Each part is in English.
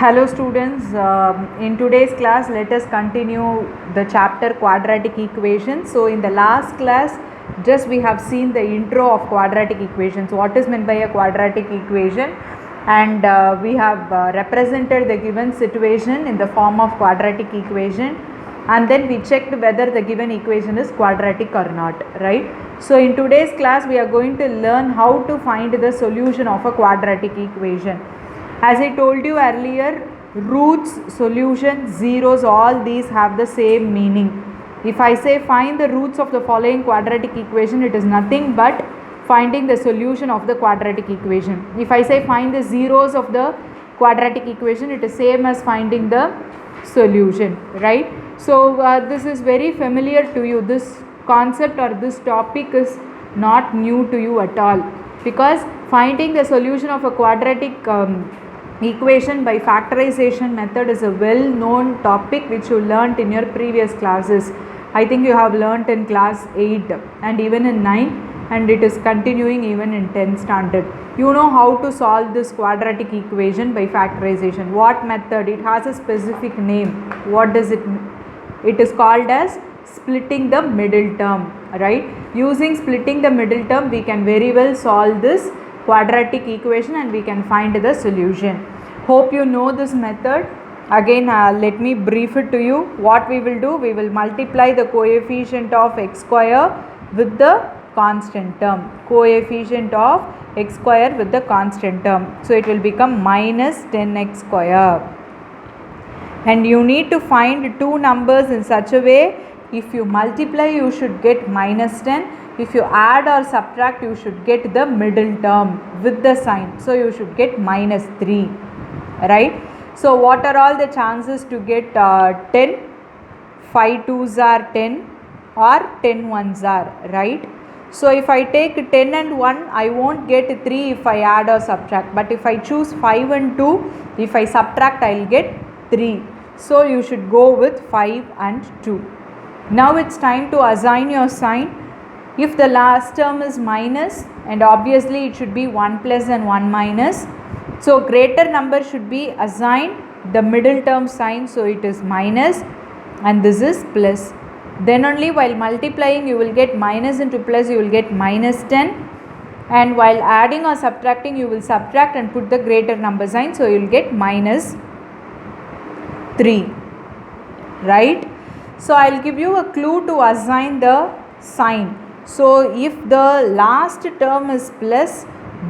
Hello students, in today's class let us continue the chapter quadratic equations. So in the last class just we have seen the intro of quadratic equations, what is meant by a quadratic equation, and we have represented the given situation in the form of quadratic equation, and then we checked whether the given equation is quadratic or not, right? So in today's class we are going to learn how to find the solution of a quadratic equation. As I told you earlier, roots, solution, zeros, all these have the same meaning. If I say find the roots of the following quadratic equation, it is nothing but finding the solution of the quadratic equation. If I say find the zeros of the quadratic equation, it is same as finding the solution, right? So this is very familiar to you. This concept or this topic is not new to you at all, because finding the solution of a quadratic equation by factorization method is a well known topic which you learnt in your previous classes. I think you have learnt in class 8 and even in 9, and it is continuing even in 10th standard. You know how to solve this quadratic equation by factorization. What method? It has a specific name. What does it mean? It is called as splitting the middle term, right? Using splitting the middle term we can very well solve this quadratic equation and we can find the solution. Hope you know this method. Again let me brief it to you. What we will do, we will multiply the coefficient of x square with the constant term, coefficient of x square with the constant term. So it will become minus 10x square, and you need to find two numbers in such a way, if you multiply you should get minus 10, if you add or subtract you should get the middle term with the sign, so you should get minus 3, right? So what are all the chances to get 10? 5 2s are 10 or 10 1s are, right? So if I take 10 and 1 I won't get 3 if I add or subtract, but if I choose 5 and 2, if I subtract I will get 3. So you should go with 5 and 2. Now it's time to assign your sign. If the last term is minus, and obviously it should be 1 plus and 1 minus, so greater number should be assigned the middle term sign, so it is minus and this is plus. Then only while multiplying you will get minus into plus, you will get minus 10, and while adding or subtracting you will subtract and put the greater number sign, so you will get minus 3, right? So I will give you a clue to assign the sign. So if the last term is plus,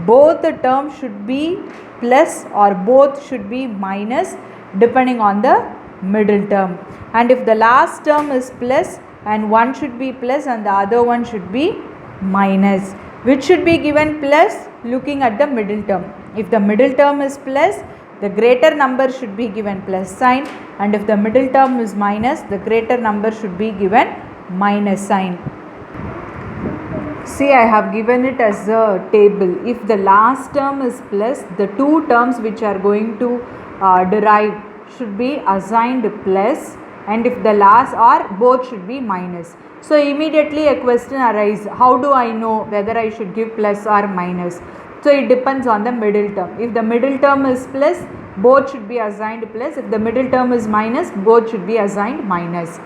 both the terms should be plus or both should be minus depending on the middle term. And if the last term is plus and one should be plus and the other one should be minus, which should be given plus looking at the middle term. If the middle term is plus, the greater number should be given plus sign, and if the middle term is minus, the greater number should be given minus sign. See, I have given it as a table. If the last term is plus, the two terms which are going to derive should be assigned plus, and if the last or both should be minus. So immediately a question arises, how do I know whether I should give plus or minus? So it depends on the middle term. If the middle term is plus, both should be assigned plus. If the middle term is minus, both should be assigned minus.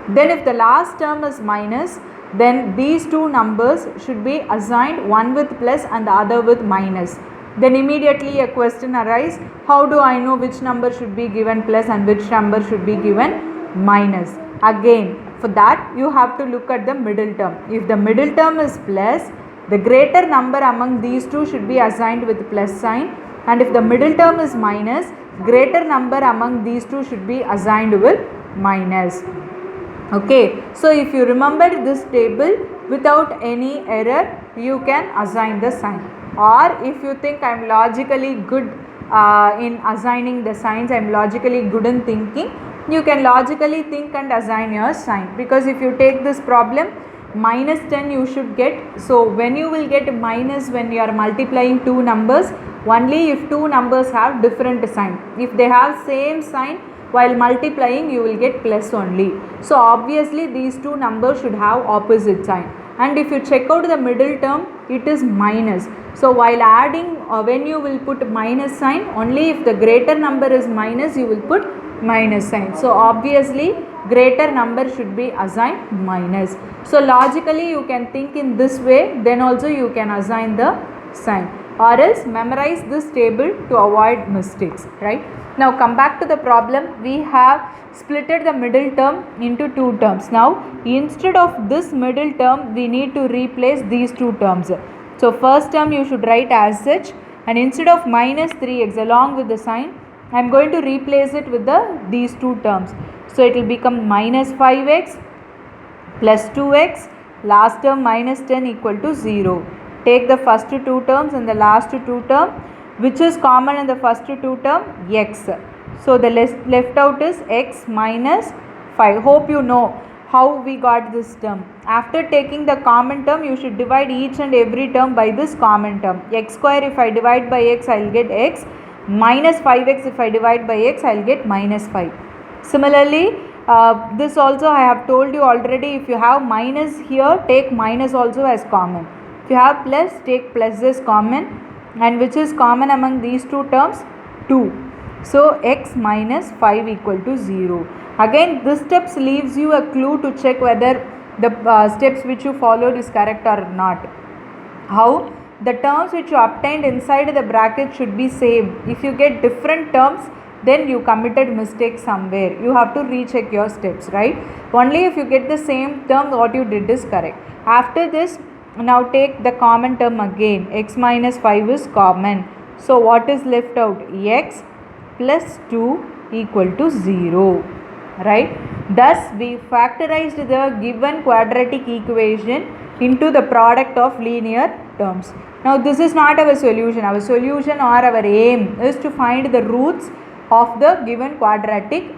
Then if the last term is minus, then these two numbers should be assigned, one with plus and the other with minus. Then immediately a question arises, how do I know which number should be given plus and which number should be given minus? Again, for that you have to look at the middle term. If the middle term is plus, the greater number among these two should be assigned with plus sign, and if the middle term is minus, greater number among these two should be assigned with minus. Okay, so if you remember this table without any error, you can assign the sign. Or if you think I am logically good in assigning the signs, I am logically good in thinking, you can logically think and assign your sign. Because if you take this problem, minus 10 you should get. So when you will get minus when you are multiplying two numbers, only if two numbers have different sign. If they have same sign, while multiplying you will get plus only. So obviously these two numbers should have opposite sign, and if you check out the middle term, it is minus. So while adding, when you will put minus sign, only if the greater number is minus you will put minus sign. So obviously greater number should be assigned minus. So logically you can think in this way, then also you can assign the sign, or else memorize this table to avoid mistakes, right? Now come back to the problem. We have splitted the middle term into two terms. Now instead of this middle term we need to replace these two terms. So first term you should write as such, and instead of minus 3x along with the sign, I am going to replace it with these two terms. So it will become minus 5x plus 2x, last term minus 10 equal to 0. Take the first two terms and the last two term, which is common in the first two term, x. So the left out is x minus 5. Hope you know how we got this term. After taking the common term, you should divide each and every term by this common term. X square, if I divide by x, I will get x. Minus 5x, if I divide by x, I will get minus 5. Similarly, this also I have told you already, if you have minus here, take minus also as common. If you have plus, take plus as common, and which is common among these two terms? 2. So x minus 5 equal to 0. Again, this steps leaves you a clue to check whether the steps which you followed is correct or not. How? The terms which you obtained inside the bracket should be same. If you get different terms, then you committed mistake somewhere. You have to recheck your steps, right? Only if you get the same term, what you did is correct. After this, now take the common term again. X minus 5 is common. So what is left out? X plus 2 equal to 0, right? Thus we factorized the given quadratic equation into the product of linear terms. Now this is not our solution. Our solution or our aim is to find the roots of the given quadratic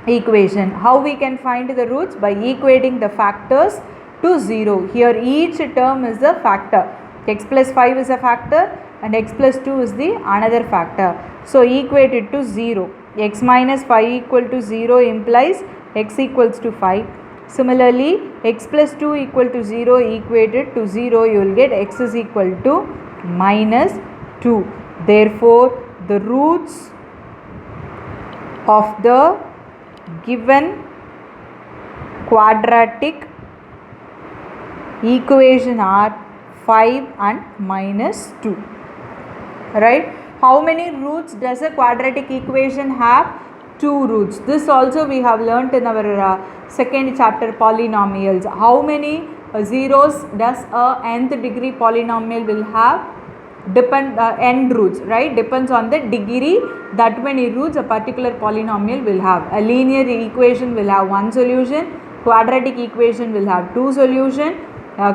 equation. How we can find the roots? By equating the factors to 0. Here each term is a factor. X plus 5 is a factor and x plus 2 is the another factor. So equate it to 0. X minus 5 equal to 0 implies x equals to 5. Similarly, x plus 2 equal to 0 equated to 0, you will get x is equal to minus 2. Therefore, the roots of the given quadratic equation are 5 and minus 2. Right? How many roots does a quadratic equation have? 2 roots. This also we have learnt in our second chapter, polynomials. How many zeros does a nth degree polynomial will have? N roots, right? Depends on the degree, that many roots a particular polynomial will have. A linear equation will have 1 solution, quadratic equation will have 2 solution,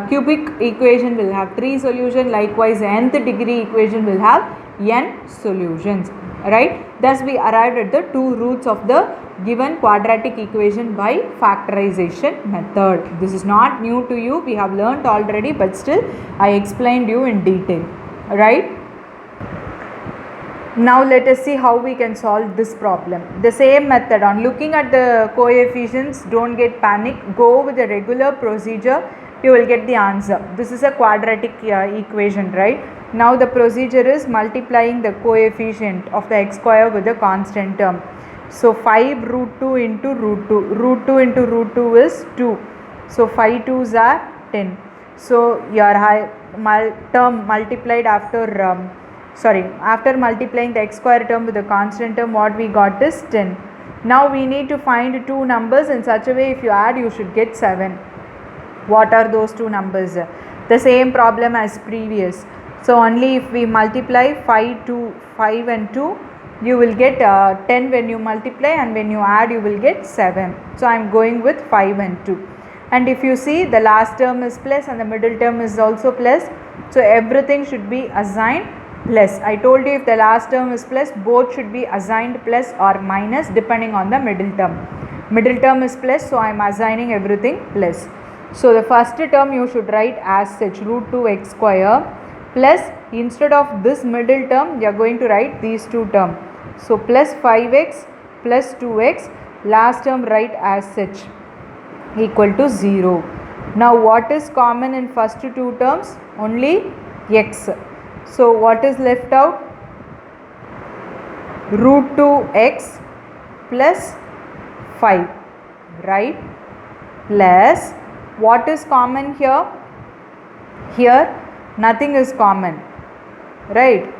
cubic equation will have 3 solution, likewise nth degree equation will have n solutions, right? Thus we arrived at the 2 roots of the given quadratic equation by factorization method. This is not new to you, we have learnt already, but still I explained you in detail, right? Now let us see how we can solve this problem. The same method, on looking at the coefficients, don't get panic, go with the regular procedure, you will get the answer. This is a quadratic equation, right? Now the procedure is multiplying the coefficient of the x square with the constant term. So 5 root 2 into root 2. Root 2 into root 2 is 2. So 5 2s are 10. So your term multiplied after after multiplying the x square term with the constant term, what we got is 10. Now we need to find two numbers in such a way if you add you should get 7. What are those two numbers? The same problem as previous. So only if we multiply 5 and 2, you will get 10 when you multiply, and when you add you will get 7. So I am going with 5 and 2. And if you see, the last term is plus and the middle term is also plus. So everything should be assigned plus. I told you if the last term is plus, both should be assigned plus or minus depending on the middle term. Middle term is plus, so I am assigning everything plus. So the first term you should write as such, root 2 x square, plus instead of this middle term you are going to write these two terms. So plus 5x plus 2x, last term write as such, equal to 0. Now what is common in first two terms? Only x. So what is left out? Root 2x plus 5, right? Plus what is common here? Here nothing is common, right?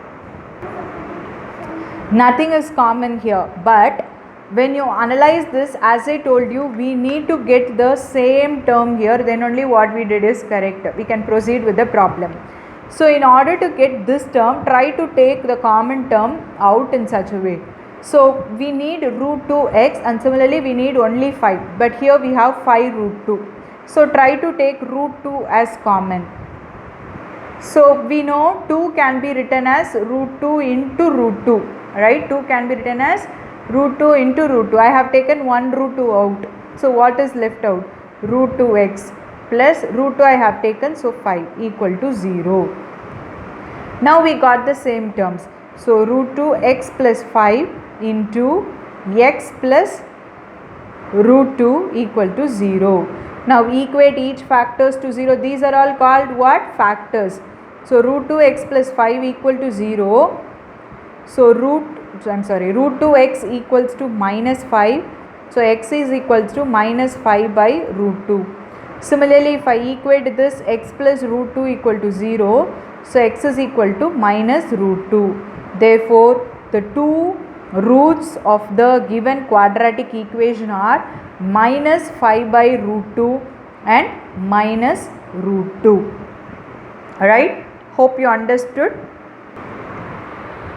Nothing is common here, but when you analyze this, as I told you, we need to get the same term here, then only what we did is correct. We can proceed with the problem. So in order to get this term, try to take the common term out in such a way. So we need root 2x, and similarly we need only 5, but here we have 5 root 2. So try to take root 2 as common. So we know 2 can be written as root 2 into root 2, right? 2 can be written as root 2 into root 2. I have taken 1 root 2 out. So what is left out? Root 2x plus root 2 I have taken, so 5 equal to 0. Now we got the same terms. So root 2x plus 5 into x plus root 2 equal to 0. Now equate each factors to 0. These are all called what? Factors. So root 2x plus 5 equal to 0. So root 2x equals to minus 5. So x is equals to minus 5 by root 2. Similarly, if I equate this, x plus root 2 equal to 0. So x is equal to minus root 2. Therefore, the two roots of the given quadratic equation are minus 5 by root 2 and minus root 2. Alright, hope you understood.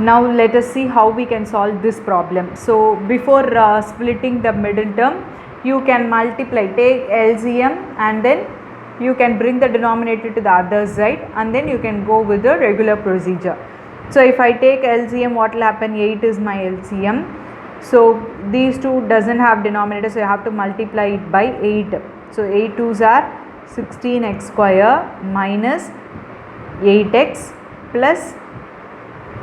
Now let us see how we can solve this problem. So before splitting the middle term, you can multiply, take LCM, and then you can bring the denominator to the other side, and then you can go with the regular procedure. So if I take LCM, what will happen? 8 is my LCM. So these two doesn't have denominator, so you have to multiply it by 8. So 8 2s are 16x square minus 8x plus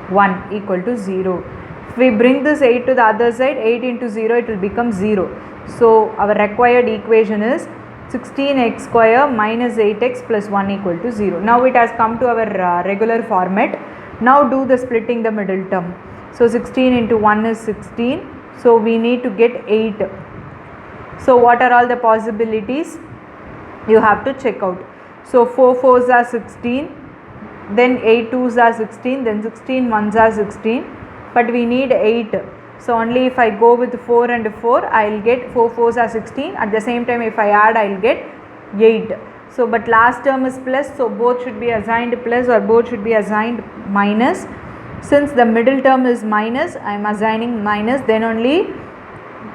1 equal to 0. If we bring this 8 to the other side, 8 into 0, it will become 0. So our required equation is 16x square minus 8x plus 1 equal to 0. Now it has come to our regular format. Now do the splitting the middle term. So 16 into 1 is 16. So we need to get 8. So what are all the possibilities? You have to check out. So 4 4s are 16. Then 8 2s are 16. Then 16 1s are 16. But we need 8. So only if I go with 4 and 4, I will get 4 4s are 16. At the same time, if I add, I will get 8. So but last term is plus, so both should be assigned plus or both should be assigned minus. Since the middle term is minus, I am assigning minus, then only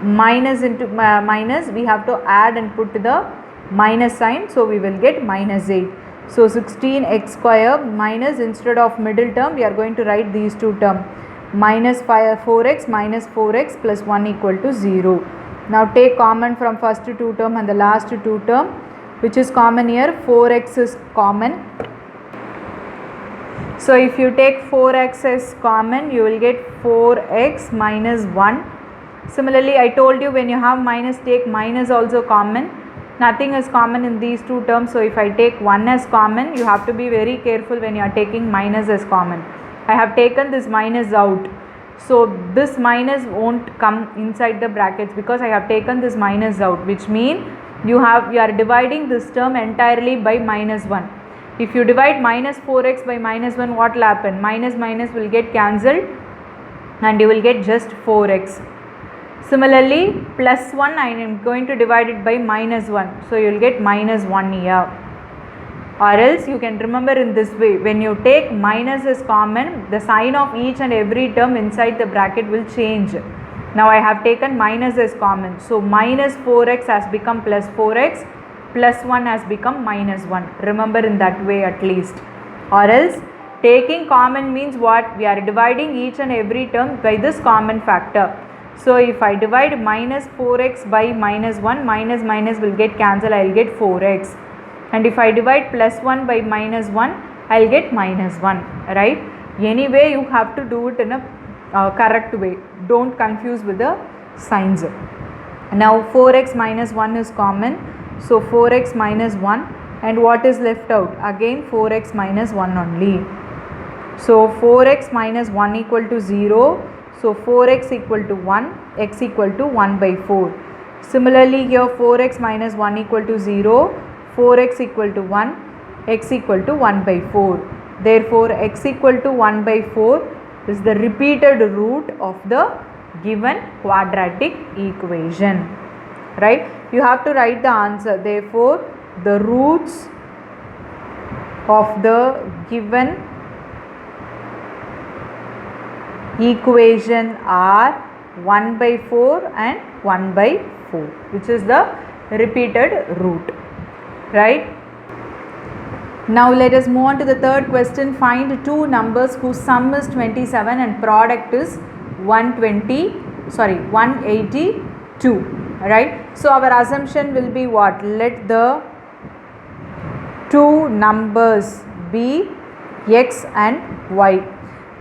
minus into minus, we have to add and put the minus sign, so we will get minus 8. So 16x square minus, instead of middle term, we are going to write these two terms, minus 4x minus 4x plus 1 equal to 0. Now take common from first two term and the last two term. Which is common here? 4x is common. So if you take 4x as common, you will get 4x minus 1. Similarly, I told you when you have minus, take minus also common. Nothing is common in these two terms. So if I take 1 as common, you have to be very careful when you are taking minus as common. I have taken this minus out. So this minus won't come inside the brackets because I have taken this minus out, which means you are dividing this term entirely by minus 1. If you divide minus 4x by minus 1, what will happen? Minus minus will get cancelled and you will get just 4x. Similarly, plus 1, I am going to divide it by minus 1. So you will get minus 1 here. Or else you can remember in this way, when you take minus as common, the sign of each and every term inside the bracket will change. Now I have taken minus as common. So minus 4x has become plus 4x, plus 1 has become minus 1. Remember in that way at least. Or else taking common means what? We are dividing each and every term by this common factor. So if I divide minus 4x by minus 1, minus minus will get cancelled, I will get 4x. And if I divide plus 1 by minus 1, I will get minus 1, right? Anyway, you have to do it in a correct way. Don't confuse with the signs. Now 4x minus 1 is common. So 4x minus 1, and what is left out? Again 4x minus 1 only. So 4x minus 1 equal to 0. So 4x equal to 1, x equal to 1 by 4. Similarly here 4x minus 1 equal to 0, 4x equal to 1, x equal to 1 by 4. Therefore x equal to 1 by 4 is the repeated root of the given quadratic equation. Right? You have to write the answer. Therefore the roots of the given equation are 1 by 4 and 1 by 4, which is the repeated root. Right? Now let us move on to the third question. Find two numbers whose sum is 27 and product is 182. Right? So our assumption will be what? Let the two numbers be x and y.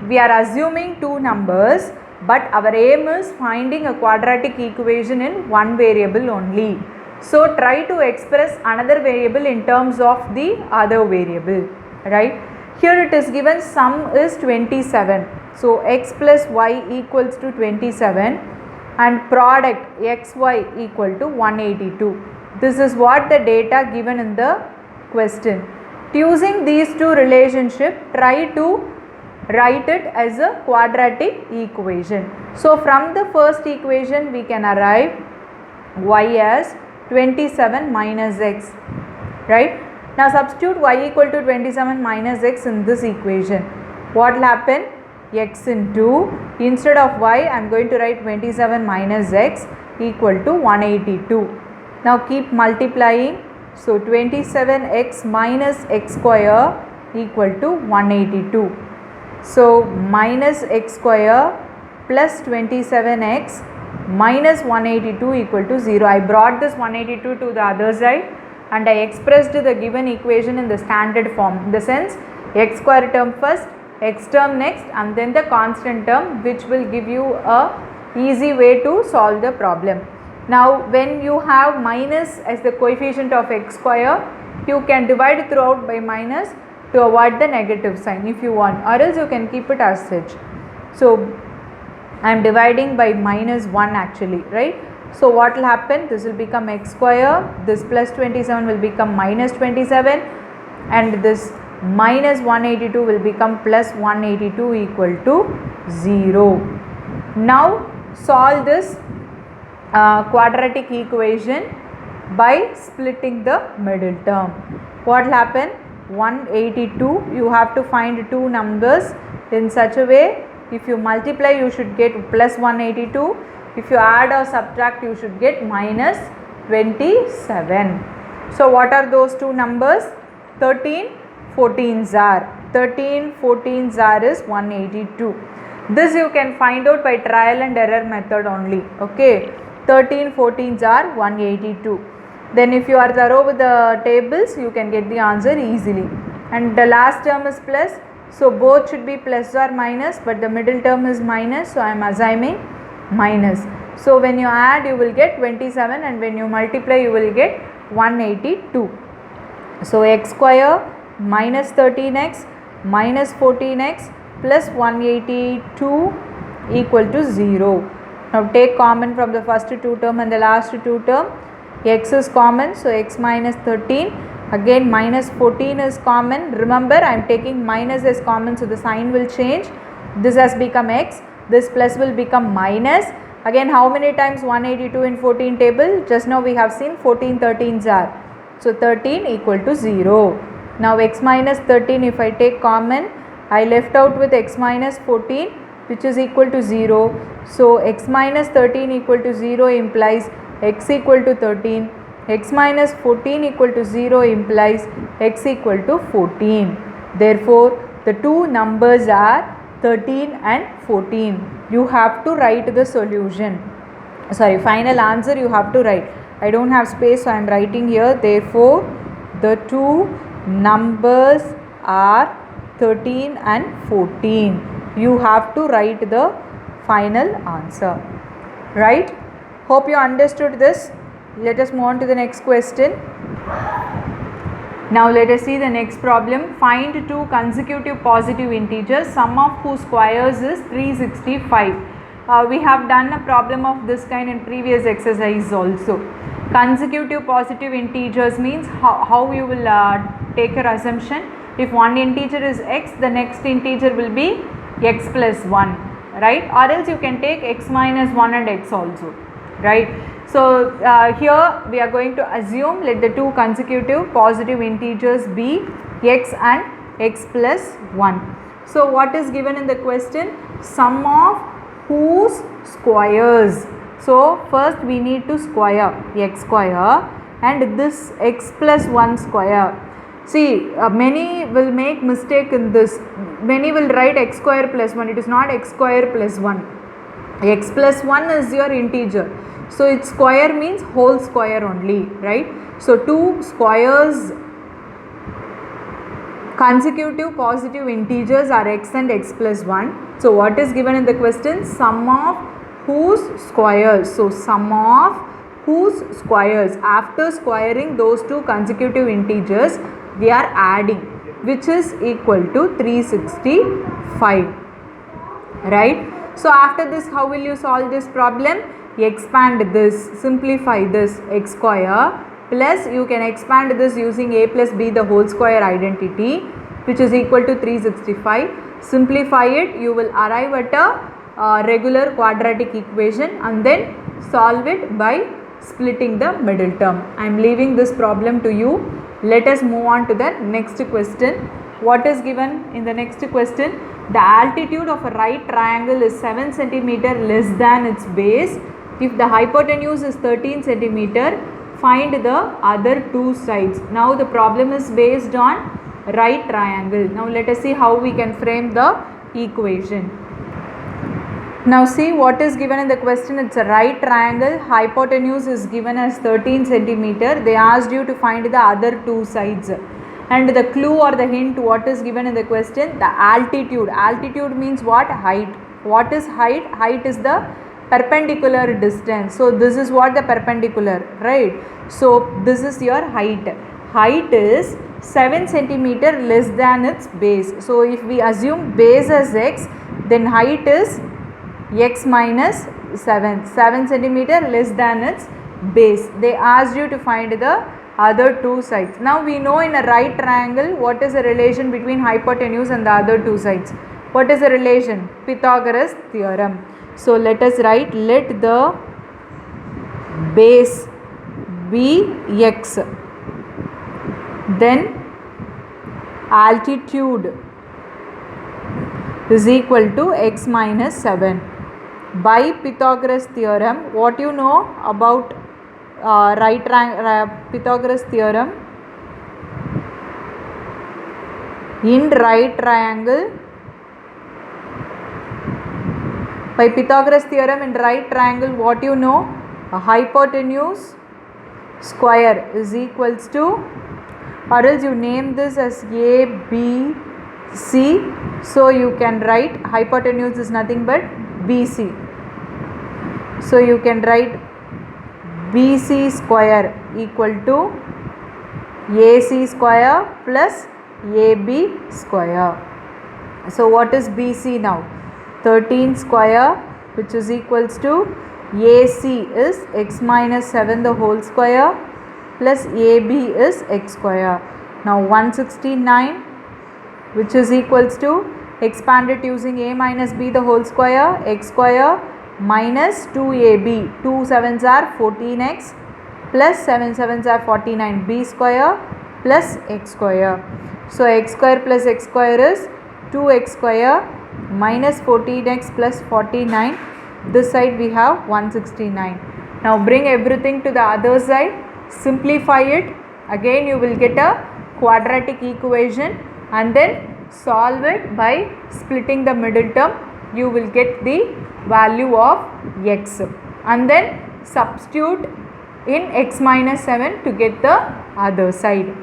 We are assuming two numbers, but our aim is finding a quadratic equation in one variable only. So try to express another variable in terms of the other variable. Right? Here it is given sum is 27. So x plus y equals to 27 and product xy equal to 182. This is what the data given in the question. Using these two relationships, try to write it as a quadratic equation. So from the first equation we can arrive y as 27 minus x. Right? Now substitute y equal to 27 minus x in this equation. What will happen? X into, instead of y I am going to write 27 minus x equal to 182. Now keep multiplying. So 27x minus x square equal to 182. So minus x square plus 27x minus 182 equal to 0. I brought this 182 to the other side and I expressed the given equation in the standard form, in the sense x square term first, x term next, and then the constant term, which will give you a easy way to solve the problem. Now when you have minus as the coefficient of x square, you can divide throughout by minus to avoid the negative sign if you want, or else you can keep it as such. So I am dividing by minus 1 actually, right? So what will happen? This will become x square, this plus 27 will become minus 27, and this minus 182 will become plus 182 equal to 0. Now solve this quadratic equation by splitting the middle term. What will happen? 182, you have to find two numbers in such a way, if you multiply you should get plus 182, if you add or subtract you should get minus 27. So what are those two numbers? 13, 14s are. 13, 14s are is 182. This you can find out by trial and error method only. Okay, 13, 14s are 182. Then if you are thorough with the tables, you can get the answer easily. And the last term is plus, so both should be plus or minus, but the middle term is minus, so I am assuming minus. So when you add you will get 27, and when you multiply you will get 182. So x square minus 13x minus 14x plus 182 equal to 0. Now take common from the first two term and the last two term. X is common, so x minus 13, again minus 14 is common. Remember I am taking minus as common, so the sign will change. This has become x, this plus will become minus. Again how many times 182 in 14 table? Just now we have seen 14 13s are. So 13 equal to 0. Now x minus 13, if I take common, I left out with x minus 14, which is equal to 0. So x minus 13 equal to 0 implies x equal to 13. X minus 14 equal to 0 implies x equal to 14. Therefore the two numbers are 13 and 14. You have to write the solution. Sorry, final answer you have to write. I don't have space, so I am writing here. Therefore the two numbers are 13 and 14. You have to write the final answer. Right? Hope you understood this. Let us move on to the next question. Now let us see the next problem. Find two consecutive positive integers, sum of whose squares is 365. We have done a problem of this kind in previous exercise also. Consecutive positive integers means how you will take your assumption. If one integer is x, the next integer will be x plus 1, right? Or else you can take x minus 1 and x also, right? So here we are going to assume let the two consecutive positive integers be x and x plus 1. So what is given in the question? Sum of whose squares. So first we need to square x square and this x plus 1 square. See, many will make mistake in this. Many will write x square plus 1. It is not x square plus 1. X plus 1 is your integer. So its square means whole square only, right? So two squares, consecutive positive integers are x and x plus 1. So what is given in the question? Sum of whose squares. So sum of whose squares. After squaring those two consecutive integers, we are adding, which is equal to 365, right? So after this, how will you solve this problem? Expand this, simplify this x square plus you can expand this using a plus b the whole square identity, which is equal to 365. Simplify it, you will arrive at a regular quadratic equation and then solve it by splitting the middle term. I am leaving this problem to you. Let us move on to the next question. What is given in the next question? The altitude of a right triangle is 7 cm less than its base. If the hypotenuse is 13 cm, find the other two sides. Now the problem is based on right triangle. Now let us see how we can frame the equation. Now see what is given in the question. It's a right triangle. Hypotenuse is given as 13 cm. They asked you to find the other two sides. And the clue or the hint what is given in the question? The altitude. Altitude means what? Height. What is height? Height is the perpendicular distance. So this is what the perpendicular, right? So this is your height. Height is 7 cm less than its base. So if we assume base as x, then height is x minus 7 cm less than its base. They asked you to find the other two sides. Now we know in a right triangle what is the relation between hypotenuse and the other two sides. What is the relation? Pythagoras theorem. So let us write, let the base be x, then altitude is equal to x minus 7. By Pythagoras theorem, what you know about Pythagoras theorem? In right triangle, by Pythagoras theorem in right triangle, what you know? A hypotenuse square is equals to, or else you name this as A, B, C. So you can write hypotenuse is nothing but BC. So you can write BC square equal to AC square plus AB square. So what is BC now? 13 square, which is equals to AC is x minus 7 the whole square plus AB is x square. Now 169, which is equals to, expand it using a minus b the whole square, x square minus 2ab, 2 7s are 14x plus 7 7s are 49, b square plus x square. So x square plus x square is 2x square minus 14x plus 49. This side we have 169. Now bring everything to the other side, simplify it. Again you will get a quadratic equation and then solve it by splitting the middle term. You will get the value of x and then substitute in x minus 7 to get the other side.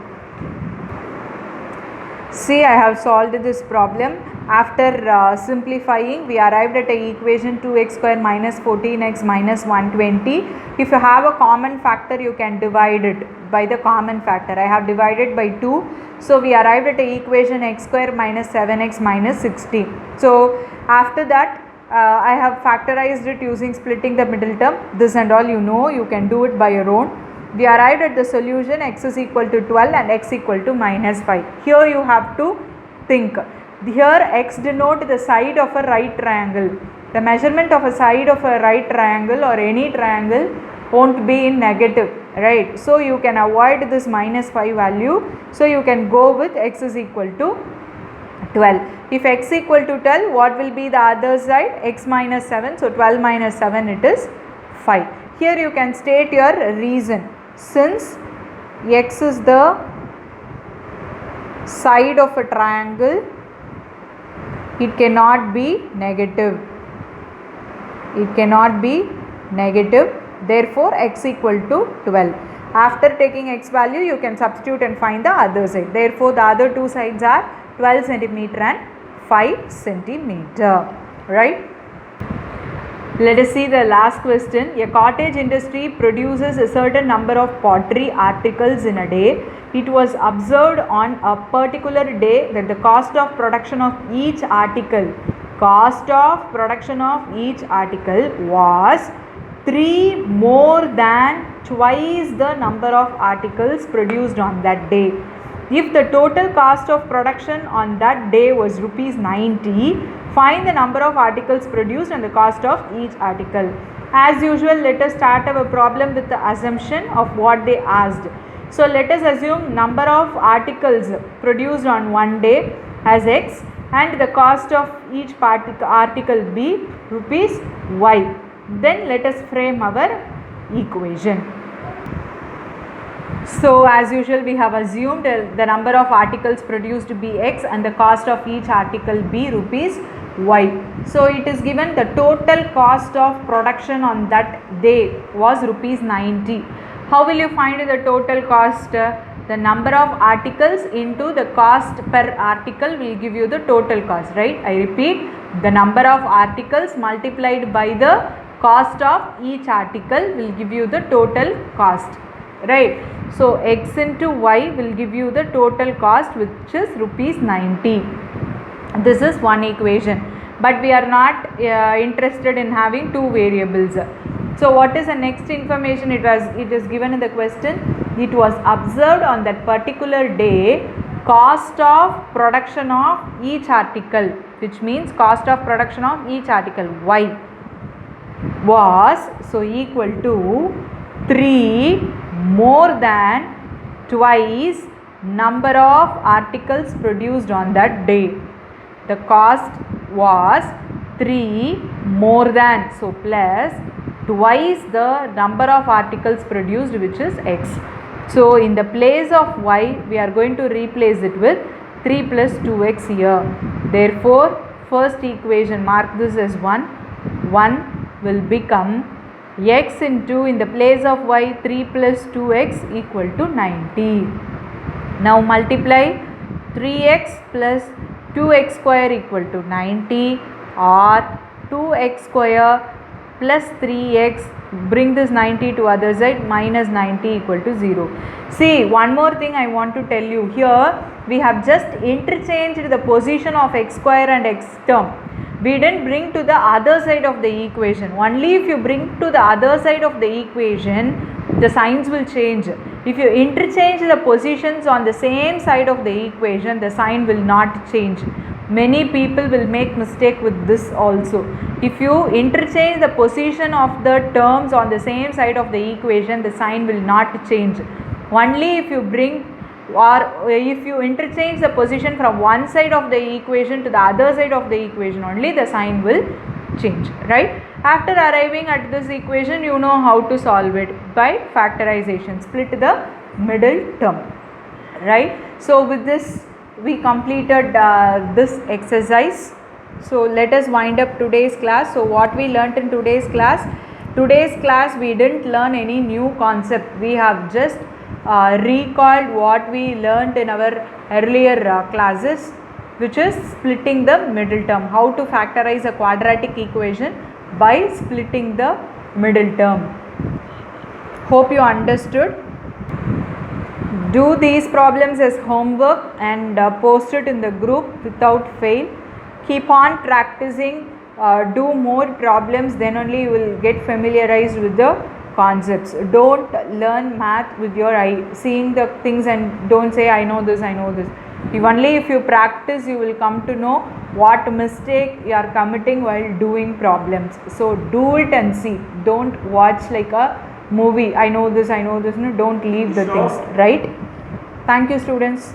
See, I have solved this problem. After simplifying, we arrived at an equation 2x square minus 14x minus 120. If you have a common factor, you can divide it by the common factor. I have divided by 2. So we arrived at an equation x square minus 7x minus 60. So after that, I have factorized it using splitting the middle term. This and all you know, you can do it by your own. We arrived at the solution x is equal to 12 and x equal to minus 5. Here you have to think. Here x denote the side of a right triangle. The measurement of a side of a right triangle or any triangle won't be in negative, right? So you can avoid this minus 5 value. So you can go with x is equal to 12. If x equal to 12, what will be the other side? X minus 7. So 12 minus 7, it is 5. Here you can state your reason. Since x is the side of a triangle, it cannot be negative. It cannot be negative. Therefore, x equal to 12. After taking x value, you can substitute and find the other side. Therefore, the other two sides are 12 centimeter and 5 centimeter. Right? Let us see the last question. A cottage industry produces a certain number of pottery articles in a day. It was observed on a particular day that the cost of production of each article was 3 more than twice the number of articles produced on that day. If the total cost of production on that day was rupees 90, find the number of articles produced and the cost of each article. As usual, let us start our problem with the assumption of what they asked. So let us assume number of articles produced on one day as x and the cost of each article be rupees y. Then let us frame our equation. So as usual, we have assumed the number of articles produced to be x and the cost of each article be rupees y. So it is given the total cost of production on that day was rupees 90. How will you find the total cost? The number of articles into the cost per article will give you the total cost, right? I repeat, the number of articles multiplied by the cost of each article will give you the total cost, right? So x into y will give you the total cost, which is rupees 90. This is one equation, but we are not interested in having two variables. So what is the next information? It is given in the question. It was observed on that particular day cost of production of each article, which means cost of production of each article y was so equal to 3 more than twice number of articles produced on that day. The cost was 3 more than, so plus twice the number of articles produced, which is x. So in the place of y, we are going to replace it with 3 plus 2x here. Therefore, first equation, mark this as 1. 1 will become x into, in the place of y, 3 plus 2x equal to 90. Now multiply 3x plus 2x square equal to 90 or 2x square plus 3x, bring this 90 to other side, minus 90 equal to 0. See, one more thing I want to tell you here, we have just interchanged the position of x square and x term. We didn't bring to the other side of the equation. Only if you bring to the other side of the equation, the signs will change. If you interchange the positions on the same side of the equation, the sign will not change. Many people will make mistake with this also. If you interchange the position of the terms on the same side of the equation, the sign will not change. Only if you bring or if you interchange the position from one side of the equation to the other side of the equation, only the sign will change, right? After arriving at this equation, you know how to solve it by factorization, split the middle term, right? So with this we completed this exercise. So let us wind up today's class. So what we learnt in today's class we didn't learn any new concept. We have just recalled what we learnt in our earlier classes. which is splitting the middle term. How to factorize a quadratic equation? By splitting the middle term. Hope you understood. Do these problems as homework and post it in the group without fail. Keep on practicing, do more problems, then only you will get familiarized with the concepts. Don't learn math with your eye, seeing the things, and don't say I know this, I know this. Only if you practice you will come to know what mistake you are committing while doing problems. So do it and see. Don't watch like a movie, I know this, no, don't leave the things, right? Thank you, students.